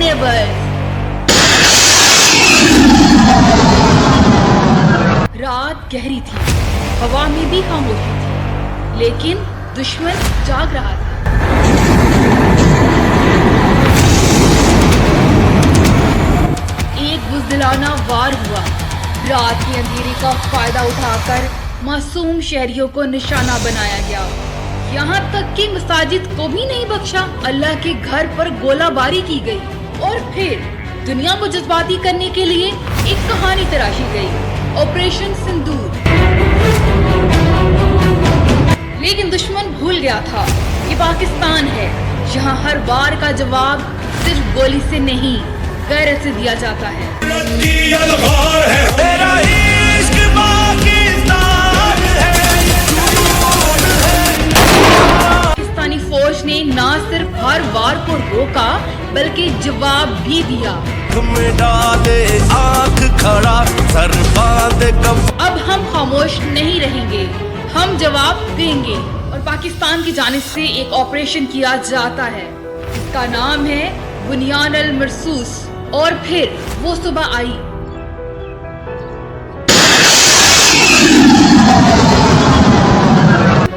Neighbour. रात गहरी थी, हवा में भी खामोशी थी, लेकिन दुश्मन जाग रहा था। एक बुज़दिलाना वार हुआ। रात के अंधेरे का फायदा उठाकर मासूम शहरियों को निशाना बनाया गया। यहाँ तक कि मसाजिद को भी नहीं बख्शा। अल्लाह के घर पर गोलाबारी की गई और फिर दुनिया को जज्बाती करने के लिए एक कहानी तराशी गई, ऑपरेशन सिंदूर। लेकिन दुश्मन भूल गया था कि पाकिस्तान है, जहाँ हर वार का जवाब सिर्फ गोली से नहीं, गैरत से दिया जाता है। पाकिस्तानी फौज ने न सिर्फ हर वार को रोका बल्कि जवाब भी दिया। डाले आंख खड़ा, सर बांधे अब हम खामोश नहीं रहेंगे, हम जवाब देंगे। और पाकिस्तान की जानिब से एक ऑपरेशन किया जाता है, इसका नाम है बुनियान अल मरसूस। और फिर वो सुबह आई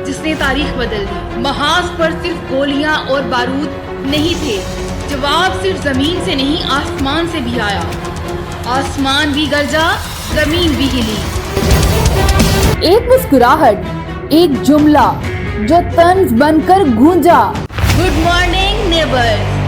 जिसने तारीख बदल दी। महाज पर सिर्फ गोलियां और बारूद नहीं थे, जवाब सिर्फ जमीन से नहीं, आसमान से भी आया। आसमान भी गरजा, जमीन भी हिली। एक मुस्कुराहट, एक जुमला जो तंज बनकर गूंजा, गुड मॉर्निंग नेबर।